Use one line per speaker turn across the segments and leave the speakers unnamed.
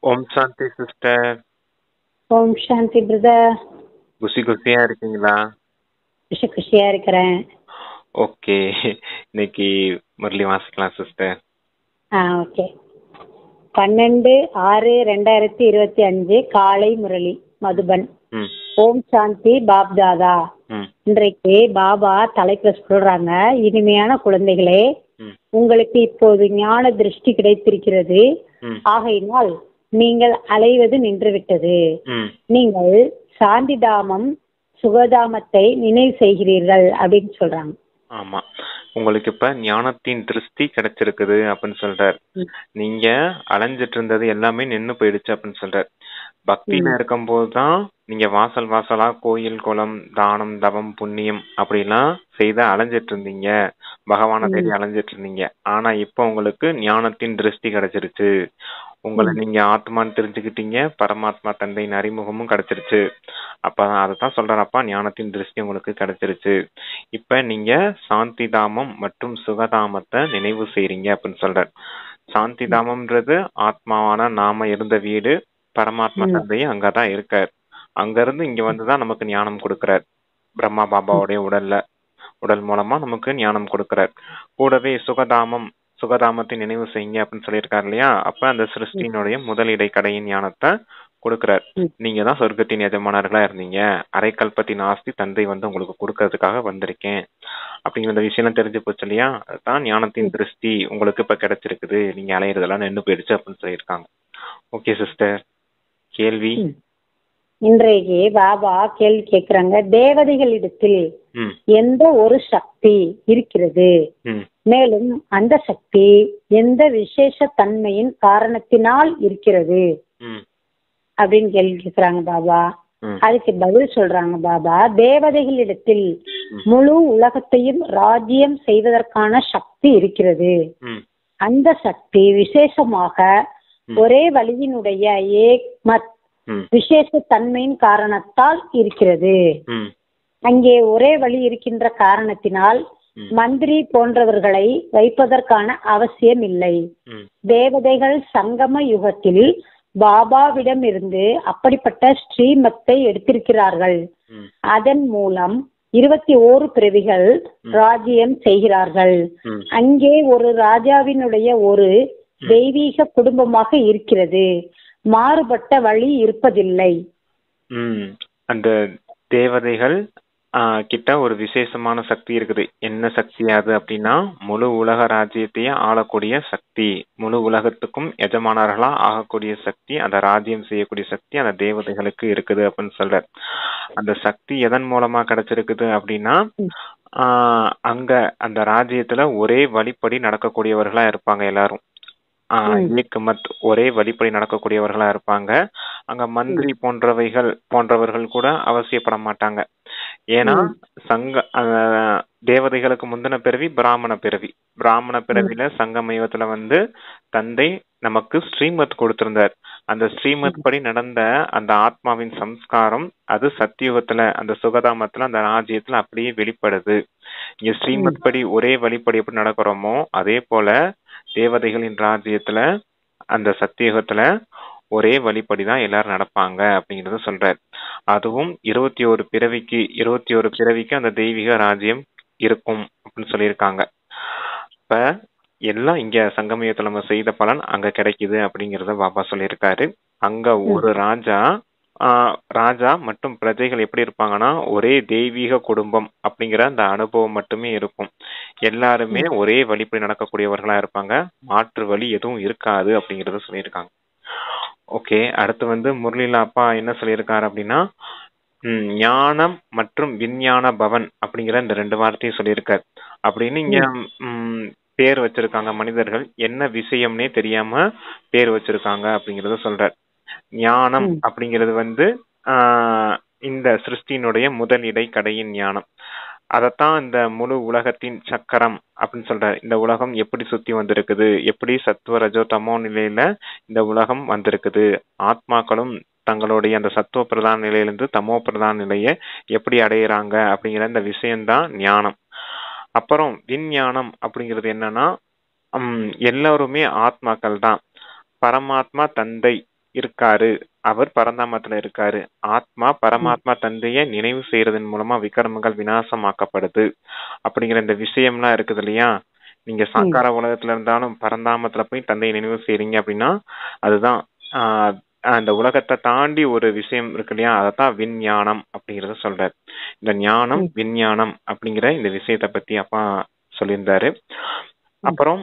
ஓம் சாந்தி sister.
Om சாந்தி brother.
குஷியா இருக்கீங்களா?
குஷியா இருக்கிறேன்.
ஓகே, இன்னைக்கு முரளி வாசிக்கலாம் சிஸ்டர்.
ஓகே. 12/6/2025 காலை முரளி மதுபன். ஓம் சாந்தி பாப் தாதா. இன்றைக்கு பாபா தலைப்புல சொல்றாங்க, இனிமையான குழந்தைகளே, உங்களுக்கு இப்போது ஞான திருஷ்டி கிடைத்திருக்கிறது. ஆகையினால் நீங்கள் அலைவது நின்றுவிட்டது. நீங்கள் சாந்திதாமம் சுகதாமத்தை நினைவு செய்கிறீர்கள் அப்படின்னு சொல்றாங்க.
ஆமா, உங்களுக்கு இப்ப ஞானத்தின் திருஷ்டி கிடைச்சிருக்குது அப்படின்னு சொல்றார். நீங்க அலைஞ்சிட்டு இருந்தது எல்லாமே நின்னு போயிடுச்சு அப்படின்னு சொல்றார். பக்தியில இருக்கும் போதுதான் நீங்க வாசல் வாசலா கோயில் குளம் தானம் தவம் புண்ணியம் அப்படிலாம் செய்த அலைஞ்சிட்டு இருந்தீங்க, பகவானை தேடி அலைஞ்சிட்டு இருந்தீங்க. ஆனா இப்ப உங்களுக்கு ஞானத்தின் திருஷ்டி கிடைச்சிருச்சு. உங்களை நீங்க ஆத்மான்னு தெரிஞ்சுக்கிட்டீங்க, பரமாத்மா தந்தையின் அறிமுகமும் கிடைச்சிருச்சு. அப்ப அதைத்தான் சொல்றாரப்பா, ஞானத்தின் திருஷ்டி உங்களுக்கு கிடைச்சிருச்சு. இப்ப நீங்க சாந்தி தாமம் மற்றும் சுகதாமத்தை நினைவு செய்றீங்க அப்படின்னு சொல்றார். சாந்தி தாமம்ன்றது ஆத்மாவான நாம இருந்த வீடு. பரமாத்மா தந்தையும் அங்கதான் இருக்கார். அங்க இருந்து இங்க வந்துதான் நமக்கு ஞானம் கொடுக்கிறார். பிரம்மா பாபாவுடைய உடல் மூலமா நமக்கு ஞானம் கொடுக்கிறார். கூடவே சுகதாமத்தை நினைவு செய்யுங்க அப்படின்னு சொல்லியிருக்காரு இல்லையா? அப்ப அந்த சிருஷ்டியினுடைய முதல் இடைக்கடையின் ஞானத்தை கொடுக்கிறார். நீங்க தான் சொர்க்கத்தின் எஜமானர்களா இருந்தீங்க, அரைக்கல்பத்தின் ஆஸ்தி தந்தை வந்து உங்களுக்கு கொடுக்கறதுக்காக வந்திருக்கேன் அப்படிங்கிற விஷயம் தெரிஞ்சு போச்சு இல்லையா? அதுதான் ஞானத்தின் திருஷ்டி உங்களுக்கு இப்ப கிடைச்சிருக்குது, நீங்க அலையிறதெல்லாம் நின்று போயிடுச்சு அப்படின்னு சொல்லியிருக்காங்க. ஓகே சிஸ்டர், கேள்வி.
இன்றைக்கு பாபா கேள்வி கேட்கிறாங்க, தேவதைகளிடத்தில் எந்த ஒரு சக்தி இருக்கிறது, மேலும் அந்த சக்தி எந்த விசேஷ தன்மையின் காரணத்தினால் இருக்கிறது அப்படின்னு கேள்வி கேட்கிறாங்க பாபா. அதுக்கு பதில் சொல்றாங்க பாபா, தேவதைகளிடத்தில் முழு உலகத்தையும் ராஜ்யம் செய்வதற்கான சக்தி இருக்கிறது. அந்த சக்தி விசேஷமாக ஒரே வழியினுடைய ஏக்மத் விசேஷ தன்மையின் காரணத்தால் இருக்கிறது. அங்கே ஒரே வழி இருக்கின்ற காரணத்தினால் மந்திரி போன்றவர்களை வைப்பதற்கான அவசியம் இல்லை. தேவதைகள் சங்கம யுகத்தில் பாபாவிடம் இருந்து அப்படிப்பட்ட ஸ்ரீமத்தை எடுத்திருக்கிறார்கள். அதன் மூலம் 21 பிறவிகள் ராஜ்யம் செய்கிறார்கள். அங்கே ஒரு ராஜாவினுடைய ஒரு தெய்வீக குடும்பமாக இருக்கிறது. மாறுபட்ட வழி இருப்பதில்லை.
அந்த தேவதைகள் கிட்ட ஒரு விசேஷமான சக்தி இருக்குது. என்ன சக்தி அது அப்படின்னா, முழு உலக ராஜ்யத்தையே ஆளக்கூடிய சக்தி, முழு உலகத்துக்கும் எஜமானர்களா ஆகக்கூடிய சக்தி, அந்த ராஜ்யம் செய்யக்கூடிய சக்தி அந்த தேவதைகளுக்கு இருக்குது அப்படின்னு சொல்ற. அந்த சக்தி எதன் மூலமா கிடைச்சிருக்குது அப்படின்னா, அங்க அந்த ராஜ்யத்துல ஒரே வழிப்படி நடக்கக்கூடியவர்களா இருப்பாங்க எல்லாரும். ஒரே வழிப்படி நடக்கக்கூடியவர்களா இருப்பாங்க. அங்க மந்திரி போன்றவர்கள் கூட அவசியப்பட மாட்டாங்க. ஏன்னா தேவதைகளுக்கு முந்தின பிறவி பிராமண பிறவில சங்கமயுகத்துல வந்து தந்தை நமக்கு ஸ்ரீமத் கொடுத்திருந்தார். அந்த ஸ்ரீமத் படி நடந்த அந்த ஆத்மாவின் சம்ஸ்காரம் அது சத்தியுகத்துல அந்த சுகதாமத்துல அந்த ராஜ்யத்துல அப்படியே வெளிப்படுது. இங்க ஸ்ரீமத் படி ஒரே வழிப்படி எப்படி நடக்கிறோமோ அதே போல தேவதைகளின் ராஜ்யத்துல அந்த சத்தியுகத்துல ஒரே வழிப்படிதான் எல்லாரும் நடப்பாங்க அப்படிங்கறத சொல்றார். அதுவும் 21 பிறவிக்கு அந்த தெய்வீக ராஜ்யம் இருக்கும் அப்படின்னு சொல்லியிருக்காங்க. இப்ப எல்லாம் இங்க சங்கமயுகத்துல நம்ம செய்த பலன் அங்க கிடைக்குது அப்படிங்கறத பாபா சொல்லியிருக்காரு. அங்க ஒரு ராஜா மற்றும் பிரஜைகள் எப்படி இருப்பாங்கன்னா, ஒரே தெய்வீக குடும்பம் அப்படிங்கிற அந்த அனுபவம் மட்டுமே இருக்கும். எல்லாருமே ஒரே வழிப்படி நடக்கக்கூடியவர்களா இருப்பாங்க. மாற்று வழி எதுவும் இருக்காது அப்படிங்கறத சொல்லியிருக்காங்க. ஓகே, அடுத்து வந்து முரளில அப்பா என்ன சொல்லியிருக்காரு அப்படின்னா, ஞானம் மற்றும் விஞ்ஞான பவன் அப்படிங்கிற இந்த 2 வார்த்தையும் சொல்லியிருக்காரு. அப்படின்னு இங்க பேர் வச்சிருக்காங்க. மனிதர்கள் என்ன விஷயம்னே தெரியாம பேர் வச்சிருக்காங்க அப்படிங்கறத சொல்றார். ஞானம் அப்படிங்கிறது வந்து இந்த சிருஷ்டியினுடைய முதல் இடைக்கடையின் ஞானம். அதத்தான் இந்த முழு உலகத்தின் சக்கரம் அப்படின்னு சொல்றாரு. இந்த உலகம் எப்படி சுத்தி வந்திருக்குது, எப்படி சத்துவ ரஜோ தமோ நிலையில இந்த உலகம் வந்திருக்குது, ஆத்மாக்களும் தங்களுடைய அந்த சத்துவ பிரதான நிலையிலிருந்து தமோ பிரதான நிலையை எப்படி அடையிறாங்க அப்படிங்கிற இந்த விஷயம்தான் ஞானம். அப்புறம் விஞ்ஞானம் அப்படிங்கிறது என்னன்னா, எல்லாருமே ஆத்மாக்கள் தான். பரமாத்மா தந்தை இருக்காரு, அவர் பரந்தாமத்துல இருக்காரு. ஆத்மா பரமாத்மா தந்தைய நினைவு செய்யறதன் மூலமா விக்ரமங்கள் விநாசமாக்கப்படுது அப்படிங்கிற இந்த விஷயம்லாம் இருக்குது இல்லையா? நீங்க சாக்கார உலகத்துல இருந்தாலும் பரந்தாமத்துல போய் தந்தையை நினைவு செய்றீங்க அப்படின்னா அதுதான் அந்த உலகத்தை தாண்டி ஒரு விஷயம் இருக்கு இல்லையா? அதத்தான் விஞ்ஞானம் அப்படிங்கறத சொல்றாரு. இந்த ஞானம் விஞ்ஞானம் அப்படிங்கிற இந்த விஷயத்த பத்தி அப்பா சொல்லியிருந்தாரு. அப்புறம்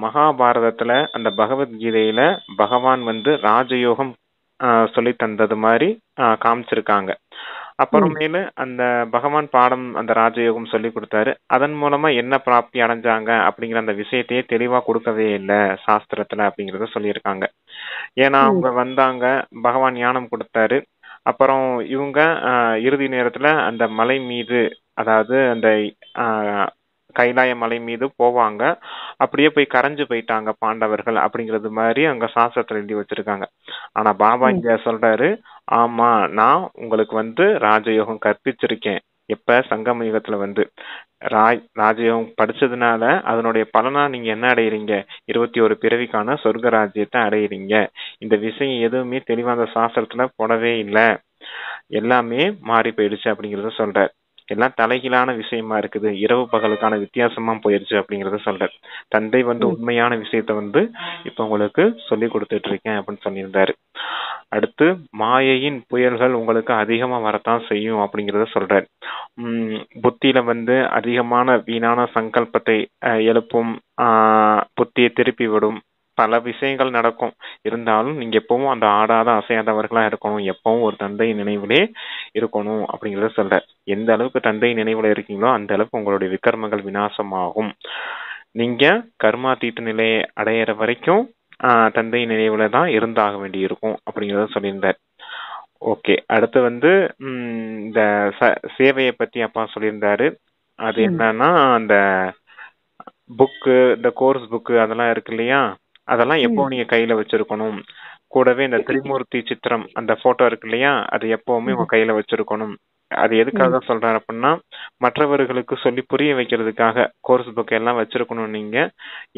மகாபாரதத்துல அந்த பகவத்கீதையில பகவான் ராஜயோகம் சொல்லி தந்தது மாதிரி காமிச்சிருக்காங்க. அப்புறமேலு அந்த பகவான் பாடம் அந்த ராஜயோகம் சொல்லி கொடுத்தாரு. அதன் மூலமா என்ன பிராப்தி அடைஞ்சாங்க அப்படிங்கிற அந்த விஷயத்தையே தெளிவா கொடுக்கவே இல்லை சாஸ்திரத்துல அப்படிங்கறத சொல்லியிருக்காங்க. ஏன்னா அவங்க வந்தாங்க, பகவான் ஞானம் கொடுத்தாரு. அப்புறம் இவங்க இறுதி நேரத்துல அந்த மலை மீது, அதாவது அந்த கைலாய மலை மீது போவாங்க. அப்படியே போய் கரைஞ்சு போயிட்டாங்க பாண்டவர்கள் அப்படிங்கிறது மாதிரி அங்க சாஸ்திரத்துல எழுதி வச்சிருக்காங்க. ஆனா பாபா இங்க சொல்றாரு, ஆமா நான் உங்களுக்கு ராஜயோகம் கற்பிச்சிருக்கேன். எப்ப சங்கம யுகத்துல ராஜயோகம் படிச்சதுனால அதனுடைய பலனா நீங்க என்ன அடையிறீங்க? 21 பிறவிக்கான சொர்க்க ராஜ்யத்தை அடையிறீங்க. இந்த விஷயம் எதுவுமே தெளிவா அந்த சாஸ்திரத்துல போடவே இல்லை, எல்லாமே மாறி போயிடுச்சு அப்படிங்கறத சொல்றார். எல்லாம் தலைகீழான விஷயமா இருக்குது, இரவு பகலுக்கான வித்தியாசமா போயிருச்சு அப்படிங்கறத சொல்றார். தந்தை உண்மையான விஷயத்த இப்ப உங்களுக்கு சொல்லி கொடுத்துட்டு இருக்கேன் அப்படின்னு சொல்லியிருந்தாரு. அடுத்து மாயையின் புயல்கள் உங்களுக்கு அதிகமா வரத்தான் செய்யும் அப்படிங்கறத சொல்றாரு. புத்தியில அதிகமான வீணான சங்கல்பத்தை எழுப்பும், புத்தியை திருப்பி விடும், பல விஷயங்கள் நடக்கும். இருந்தாலும் நீங்க எப்பவும் அந்த ஆடாத அசையாதவர்களா இருக்கணும், எப்பவும் ஒரு தந்தை நினைவிலே இருக்கணும் அப்படிங்கறத சொல்ற. எந்த அளவுக்கு தந்தை நினைவுல இருக்கீங்களோ அந்த அளவுக்கு உங்களுடைய விக்ரமங்கள் விநாசமாகும். நீங்க கர்மாதீத்த நிலையை அடையிற வரைக்கும் தந்தை நினைவுல தான் இருந்தாக வேண்டி இருக்கும் அப்படிங்கறத சொல்லியிருந்தார். ஓகே, அடுத்து இந்த சேவையை பத்தி அப்பா சொல்லியிருந்தாரு. அது என்னன்னா அந்த புக்கு, இந்த கோர்ஸ் புக்கு அதெல்லாம் இருக்கு இல்லையா, அதெல்லாம் எப்போ நீங்க கையில வச்சிருக்கணும். கூடவே இந்த திரிமூர்த்தி சித்திரம் அந்த போட்டோ இருக்கு இல்லையா, அது எப்பவுமே உங்க கையில வச்சிருக்கணும். அது எதுக்காக சொல்றாரு அப்படின்னா, மற்றவர்களுக்கு சொல்லி புரிய வைக்கிறதுக்காக கோர்ஸ் புக் எல்லாம் வச்சிருக்கணும். நீங்க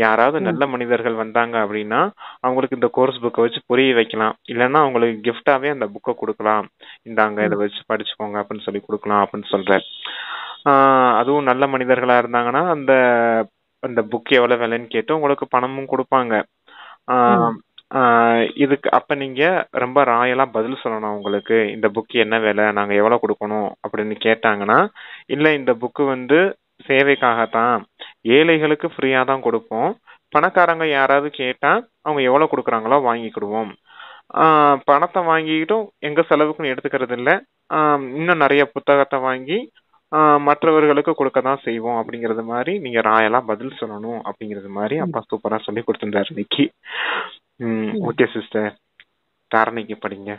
யாராவது நல்ல மனிதர்கள் வந்தாங்க அப்படின்னா அவங்களுக்கு இந்த கோர்ஸ் புக்கை வச்சு புரிய வைக்கலாம். இல்லைன்னா அவங்களுக்கு கிஃப்டாவே அந்த புக்கை கொடுக்கலாம், இந்தாங்க இதை வச்சு படிச்சுக்கோங்க அப்படின்னு சொல்லி கொடுக்கலாம் அப்படின்னு சொல்றாரு. அதுவும் நல்ல மனிதர்களா இருந்தாங்கன்னா அந்த அந்த புக் எவ்வளவு விலைன்னு கேட்டு உங்களுக்கு பணமும் கொடுப்பாங்க. இதுக்கு அப்ப நீங்க ரொம்ப ராயலா பதில் சொல்லணும். உங்களுக்கு இந்த புக் என்ன விலை, நாங்க எவ்வளவு கொடுக்கணும் அப்படின்னு கேட்டாங்கன்னா, இல்ல இந்த புக்கு சேவைக்காகத்தான், ஏழைகளுக்கு ஃப்ரீயா தான் கொடுப்போம், பணக்காரங்க யாராவது கேட்டா அவங்க எவ்வளவு கொடுக்குறாங்களோ வாங்கிக்கிடுவோம், பணத்தை வாங்கிக்கிட்டும் எங்க செலவுக்குன்னு எடுத்துக்கிறது இல்ல, இன்னும் நிறைய புத்தகத்தை வாங்கி மற்றவர்களுக்கு கொடுக்கதான் செய்வோம் அப்படிங்கறது மாதிரி நீங்க ராயலா பதில் சொல்லணும் அப்படிங்கறது மாதிரி அப்பா சூப்பரா சொல்லி கொடுத்திருந்தாரு இன்னைக்கு. ஓகே சிஸ்டர், தாரணைக்கு படிங்க.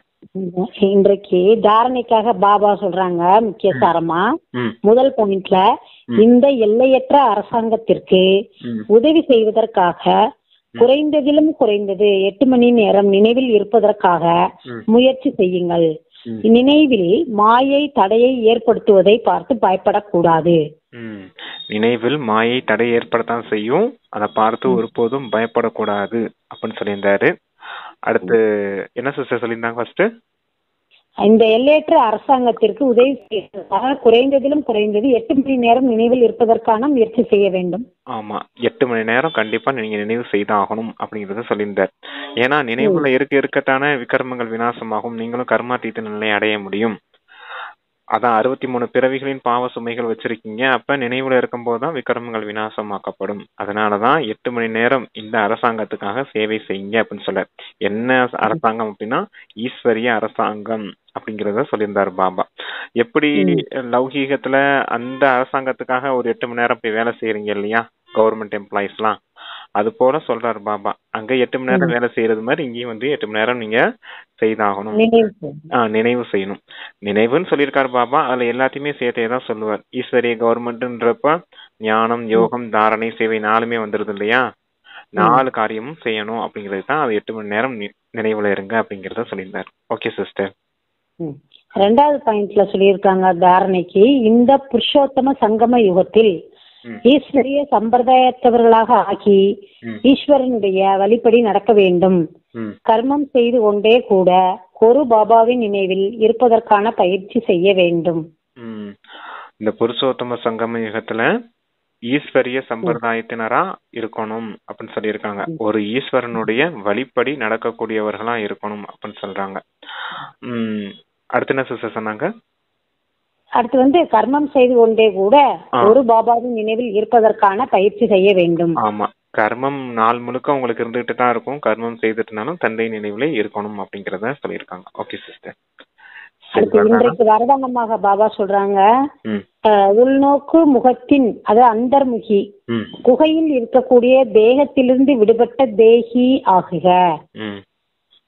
இன்றைக்கு தாரணைக்காக பாபா சொல்றாங்க முக்கிய சாரமா, முதல் பாயிண்ட்ல இந்த எல்லையற்ற அரசாங்கத்திற்கு உதவி செய்வதற்காக குறைந்ததிலும் குறைந்தது 8 மணி நேரம் நினைவில் இருப்பதற்காக முயற்சி செய்யுங்கள். நினைவில் மாயை தடையை ஏற்படுத்துவதை பார்த்து பயப்படக்கூடாது.
நினைவில் மாயை தடை ஏற்படத்தான் செய்யும், அதை பார்த்து ஒருபோதும் பயப்படக்கூடாது அப்படின்னு சொல்லியிருந்தாரு. அடுத்து என்ன சிஸ்டர் சொல்லியிருந்தாங்க? ஃபர்ஸ்ட்
இந்த எல்லையற்ற அரசாங்கத்திற்கு உதவி செய்வதற்காக குறைந்ததிலும் குறைந்தது 8 மணி நேரம் நினைவில் இருப்பதற்கான முயற்சி செய்ய வேண்டும்.
ஆமா, 8 மணி நேரம் கண்டிப்பா நீங்க நினைவு செய்தாகணும் அப்படிங்கறத சொல்லியிருந்தார். ஏன்னா நினைவுல இருக்கத்தான விக்ரமங்கள் விநாசமாகும், நீங்களும் கர்மாதீத்த நிலையை அடைய முடியும். அதான் 63 பிறவிகளின் பாவ சுமைகள் வச்சிருக்கீங்க. அப்ப நினைவுல இருக்கும் போதுதான் விக்ரமங்கள் விநாசமாக்கப்படும். அதனாலதான் 8 மணி நேரம் இந்த அரசாங்கத்துக்காக சேவை செய்யுங்க அப்படின்னு சொல்ல. என்ன அரசாங்கம் அப்படின்னா ஈஸ்வரிய அரசாங்கம் அப்படிங்கறத சொல்லியிருந்தாரு பாபா. எப்படி லௌகீகத்துல அந்த அரசாங்கத்துக்காக ஒரு 8 மணி நேரம் போய் வேலை செய்யறீங்க இல்லையா, கவர்மெண்ட் எம்ப்ளாயிஸ் எல்லாம், அது போல சொல்றாரு பாபா. அங்க 8 மணி நேரம் வேலை செய்யறது மாதிரி இங்கேயும் 8 மணி நேரம் நீங்க செய்தாகணும், நினைவு செய்யணும். நினைவுன்னு சொல்லியிருக்காரு பாபா, அதுல எல்லாத்தையுமே சேர்த்தேதான் சொல்லுவார். ஈஸ்வரிய கவர்மெண்ட்ன்றப்ப ஞானம், யோகம், தாரணை, சேவை 4மே வந்துருது இல்லையா, 4 காரியமும் செய்யணும் அப்படிங்கிறது தான். அது 8 மணி நேரம் நினைவுல இருங்க அப்படிங்கறத சொல்லியிருந்தார். Okay sister.
2வது பாயிண்ட்ல சொல்லியிருக்காங்க தாரணைக்கு, இந்த புருஷோத்தம சங்கம யுகத்தில் ஈஸ்வரிய சம்பிரதாயத்தவர்களாக ஆகி ஈஸ்வரனுடைய வழிப்படி நடக்க வேண்டும்.
ம்
கர்மம் செய்து கொண்டே கூட ஒரு பாபாவின் நினைவில் இருப்பதற்கான பயிற்சி செய்ய வேண்டும்.
ம் இந்த புருஷோத்தம சங்கம யுகத்துல ஈஸ்வரிய சம்பிரதாயத்தினரா இருக்கணும் அப்படின்னு சொல்லியிருக்காங்க. ஒரு ஈஸ்வரனுடைய வழிப்படி நடக்கக்கூடியவர்களா இருக்கணும் அப்படின்னு சொல்றாங்க. அடுத்து என்ன சிஸ்டர் சொன்னாங்க?
அடுத்து கர்மம் செய்து கொண்டே கூட ஒரு பாபாவின் நினைவில் இருப்பதற்கான பயிற்சி செய்ய வேண்டும்.
ஆமா, கர்மம் நாள் முழுக்க உங்களுக்கு இருந்துகிட்டு தான் இருக்கும். கர்மம் செய்துட்டுனாலும் தந்தை நினைவுல இருக்கணும் அப்படிங்கறத சொல்லியிருக்காங்க. Okay sister.
இன்றைக்கு வரதானமாக பாபா சொல்றாங்க, உள்நோக்கு முகத்தின் அது அந்தர்முகி குகையில் இருக்கக்கூடிய தேகத்திலிருந்து விடுபட்ட தேகி ஆகுக.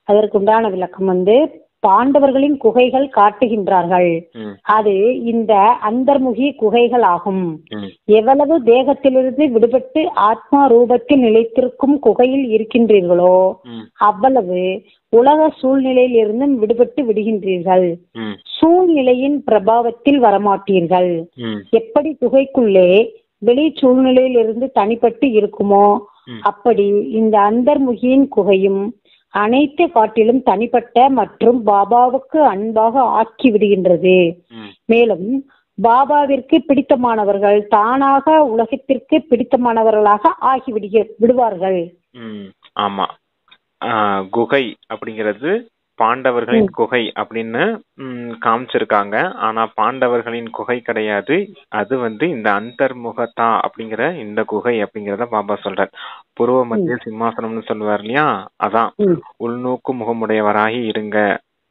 அதற்குண்டான விளக்கம் பாண்டவர்களின் குகைகள் காட்டுகின்றார்கள். அது இந்த அந்தர்முகி குகைகள் ஆகும். எவ்வளவு தேகத்திலிருந்து விடுபட்டு ஆத்மா ரூபத்தில் நிலைத்திருக்கும் குகையில் இருக்கின்றீர்களோ அவ்வளவு உலக சூழ்நிலையில் இருந்தும் விடுபட்டு விடுகின்றீர்கள். சூழ்நிலையின் பிரபாவத்தில் வரமாட்டீர்கள். எப்படி குகைக்குள்ளே வெளி சூழ்நிலையில் இருந்து தனிப்பட்டு இருக்குமோ அப்படி இந்த அந்தர்முகியின் குகையும் அனைத்து காட்டிலும் தனிப்பட்ட மற்றும் பாபாவுக்கு அன்பாக ஆக்கி விடுகின்றது. மேலும் பாபாவிற்கு பிடித்தமானவர்கள் தானாக உலகத்திற்கு பிடித்தமானவர்களாக ஆகி விடுவார்கள்.
ஆமா, குகை அப்படிங்கிறது பாண்டவர்களின் குகை அப்படின்னு காமிச்சிருக்காங்க. ஆனா பாண்டவர்களின் குகை கிடையாது. அது இந்த அந்தர்முகத்தா அப்படிங்கிற இந்த குகை அப்படிங்கறத பாபா சொல்றார். பூர்வ மத்திய சிம்மாசனம்னு சொல்லுவார் இல்லையா, அதான் உள்நோக்கு முகமுடையவராகி இருங்க.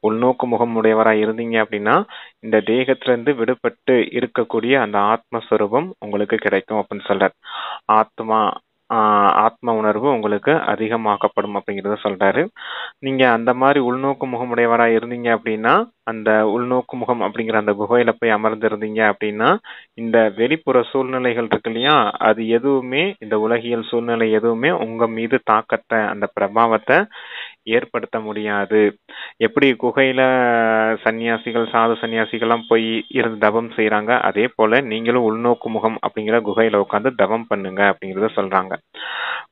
உள்நோக்கு முகமுடையவராக இருந்தீங்க அப்படின்னா இந்த தேகத்துல இருந்து விடுபட்டு இருக்கக்கூடிய அந்த ஆத்மஸ்வரூபம் உங்களுக்கு கிடைக்கும் அப்படின்னு சொல்றார். ஆத்ம உணர்வு உங்களுக்கு அதிகமாக்கப்படும் அப்படிங்கறத சொல்றாரு. நீங்க அந்த மாதிரி உள்நோக்கு முகமுடையவரா இருந்தீங்க அப்படின்னா அந்த உள்நோக்கு முகம் அப்படிங்கிற அந்த குகையில போய் அமர்ந்திருந்தீங்க அப்படின்னா இந்த வெளிப்புற சூழ்நிலைகள் இருக்கு இல்லையா, அது எதுவுமே இந்த உலகியல் சூழ்நிலை எதுவுமே உங்க மீது தாக்கத்தை அந்த பிரபாவத்தை ஏற்படுத்த முடியாது. எப்படி குகையில சன்னியாசிகள் சாது சன்னியாசிகள்லாம் போய் இருந்து தவம் செய்யறாங்க, அதே போல நீங்களும் உள்நோக்கு முகம் அப்படிங்கிற குகையில உட்காந்து தவம் பண்ணுங்க அப்படிங்கறத சொல்றாங்க.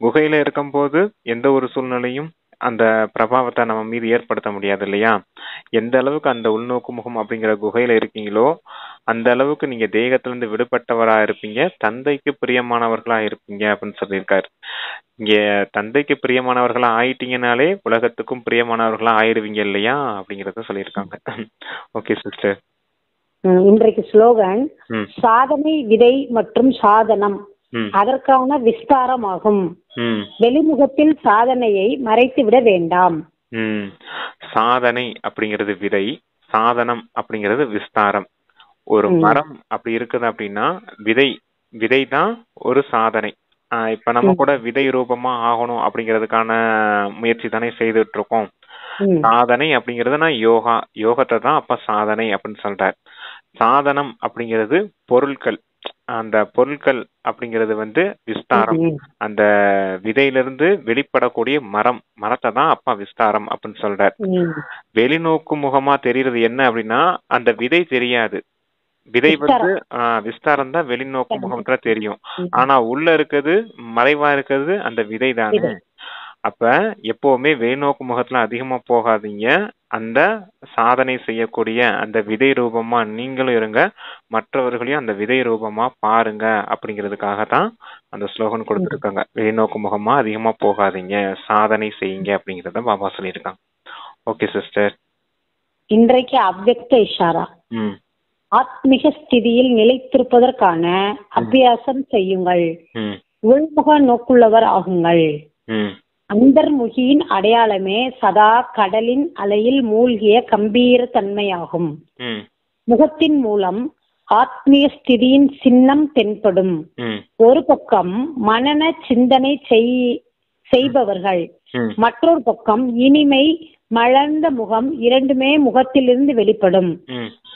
குகையில இருக்கும் போது எந்த ஒரு சூழ்நிலையும் அந்த பிரபாவத்தை நம்ம மீது ஏற்படுத்த முடியாது இல்லையா. எந்த அளவுக்கு அந்த உள்நோக்கு முகம் அப்படிங்கிற குகையில இருக்கீங்களோ அந்த அளவுக்கு நீங்க தேகத்திலிருந்து விடுபட்டவரா இருப்பீங்க, தந்தைக்கு பிரியமானவர்களா இருப்பீங்க அப்படின்னு சொல்லியிருக்காரு. இங்க தந்தைக்கு பிரியமானவர்களா ஆயிட்டீங்கனாலே உலகத்துக்கும் பிரியமானவர்களா ஆயிடுவீங்க இல்லையா அப்படிங்கறத சொல்லியிருக்காங்க. Okay sister.
இன்றைக்கு ஸ்லோகன் சாதனை விதை மற்றும் சாதனம் அதற்கான விஸ்தாரமாகும். வெளிமுகத்தில் சாதனையை மறைத்து விட வேண்டாம்.
சாதனை அப்படிங்கிறது விதை, சாதனம் அப்படிங்கிறது விஸ்தாரம். ஒரு மரம் அப்படி இருக்குது அப்படின்னா விதை தான் ஒரு சாதனை. இப்ப நம்ம கூட விதை ரூபமா ஆகணும் அப்படிங்கிறதுக்கான முயற்சி தானே செய்துட்டு இருக்கோம். சாதனை அப்படிங்கறதுனா யோகத்தை தான் அப்ப சாதனை அப்படின்னு சொல்றார். சாதனம் அப்படிங்கிறது பொருட்கள். அந்த பொருட்கள் அப்படிங்கிறது விஸ்தாரம். அந்த விதையிலிருந்து வெளிப்படக்கூடிய மரத்தை தான் அப்பா விஸ்தாரம் அப்படின்னு சொல்றார். வெளிநோக்கு முகமா தெரியுறது என்ன அப்படின்னா அந்த விதை தெரியாது. விதை விஸ்தாரம் தான் வெளிநோக்கு முகத்துல தெரியும். ஆனா உள்ள இருக்கிறது மறைவா இருக்கிறது அந்த விதை தானே. அப்ப எப்பவுமே வெளிநோக்கு முகத்துல அதிகமா போகாதீங்க. அந்த சாதனை செய்யக்கூடிய அந்த விதை ரூபமா நீங்களும் இருங்க, மற்றவர்களையும் அந்த விதை ரூபமா பாருங்க அப்படிங்கிறதுக்காக தான் அந்த ஸ்லோகன் கொடுத்துருக்காங்க. வெளிநோக்கு முகமா அதிகமா போகாதீங்க, சாதனை செய்யுங்க அப்படிங்கறத பாபா சொல்லியிருக்காங்க. Okay sister.
இன்றைக்கு அவ்வக்த இஷாரா ஆத்மிக ஸ்திதியில் நிலைத்திருப்பதற்கான அபியாசம் செய்யுங்கள். உள்முக நோக்குள்ளவர் ஆகுங்கள். அந்தர்முகியின் அடையாளமே சதா கடலின் அலையில் மூழ்கிய கம்பீர தன்மையாகும். முகத்தின் மூலம் ஆத்மீய ஸ்திதியின் சின்னம் தென்படும். ஒரு பக்கம் மனன சிந்தனை செய்பவர்கள், மற்றொரு பக்கம் இனிமை மலர்ந்த முகம், இரண்டுமே முகத்திலிருந்து வெளிப்படும்.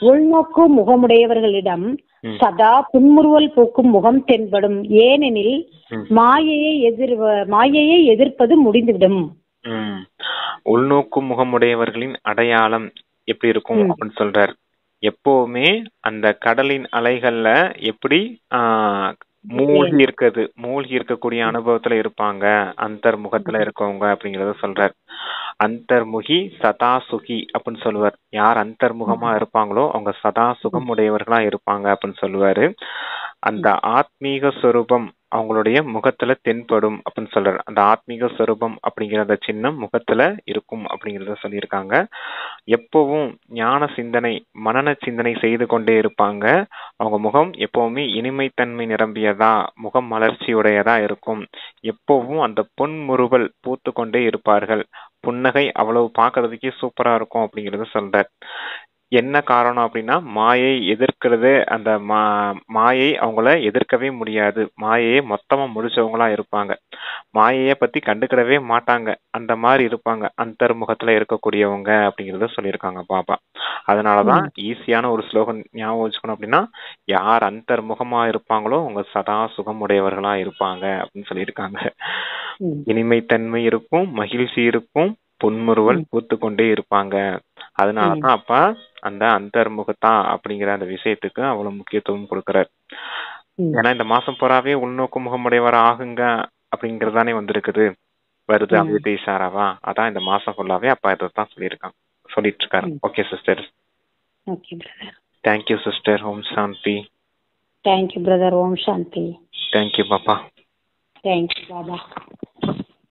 உள்நோக்கு முகமுடையவர்களிடம் சதா புன்முறுவல் போக்கும் முகம் தென்படும். ஏனெனில் மாயையை எதிர்ப்பது முடிந்துவிடும்.
உள்நோக்கு முகமுடையவர்களின் அடையாளம் எப்படி இருக்கும் அப்படின்னு சொல்றார். எப்பவுமே அந்த கடலின் அலைகள்ல எப்படி மூழ்கி இருக்கக்கூடிய அனுபவத்துல இருப்பாங்க, அந்தர்முகத்துல இருக்கவங்க அப்படிங்கறத சொல்றார். அந்தர்முகி சதா சுகி அப்படின்னு சொல்லுவார். யார் அந்தர்முகமா இருப்பாங்களோ அவங்க சதா சுகம் உடையவர்களா இருப்பாங்க அப்படின்னு சொல்லுவாரு. அந்த ஆத்மீக சொரூபம் அவங்களுடைய முகத்துல தென்படும் அப்படின்னு சொல்றாரு. அந்த ஆத்மீக சொரூபம் அப்படிங்கிற அந்த சின்னம் முகத்துல இருக்கும் அப்படிங்கறத சொல்லியிருக்காங்க. எப்பவும் ஞான சிந்தனை, மனன சிந்தனை செய்து கொண்டே இருப்பாங்க. அவங்க முகம் எப்பவுமே இனிமைத்தன்மை நிரம்பியதா, முகம் மலர்ச்சியுடையதா இருக்கும். எப்பவும் அந்த பொன்முறுவல் பூத்து கொண்டே இருப்பார்கள். புன்னகை அவ்வளவு பார்க்கறதுக்கே சூப்பரா இருக்கும் அப்படிங்கறத சொல்றார். என்ன காரணம் அப்படின்னா, மாயை எதிர்க்கிறது, அந்த மாயை அவங்கள எதிர்க்கவே முடியாது. மாயையை மொத்தமா முடிச்சவங்களா இருப்பாங்க. மாயைய பத்தி கண்டுக்கிடவே மாட்டாங்க. அந்த மாதிரி இருப்பாங்க அந்தர்முகத்துல இருக்கக்கூடியவங்க அப்படிங்கறத சொல்லியிருக்காங்க பாபா. அதனாலதான் ஈஸியான ஒரு ஸ்லோகன் ஞாபகம் வச்சுக்கணும் அப்படின்னா, யார் அந்தர்முகமா இருப்பாங்களோ அவங்க சதா சுகமுடையவர்களா இருப்பாங்க அப்படின்னு சொல்லியிருக்காங்க. இனிமைத்தன்மை இருக்கும், மகிழ்ச்சி இருக்கும், புன்முறுவல் பூத்து கொண்டே இருப்பாங்க. அதனாலதான் அப்பா அந்த அந்தர்முகத்தா அப்படிங்கிற அந்த விஷயத்துக்கு அவ்வளவு முக்கியத்துவம் கொடுக்கிறார். ஏன்னா இந்த மாசம் பூராவே உள்நோக்கு முகமுடையவர் ஆகுங்க அப்படிங்கறதானே வந்திருக்குது, வருது அவ்வியத்தை இஷாராவா. அதான் இந்த மாசம் ஃபுல்லாவே அப்பா இதான் சொல்லிட்டு இருக்காரு. Okay sister.
Okay brother.
Thank you sister. Om Shanti.
Thank you brother. Om Shanti.
Thank you பாப்பா.
தேங்க்யூ பாபா.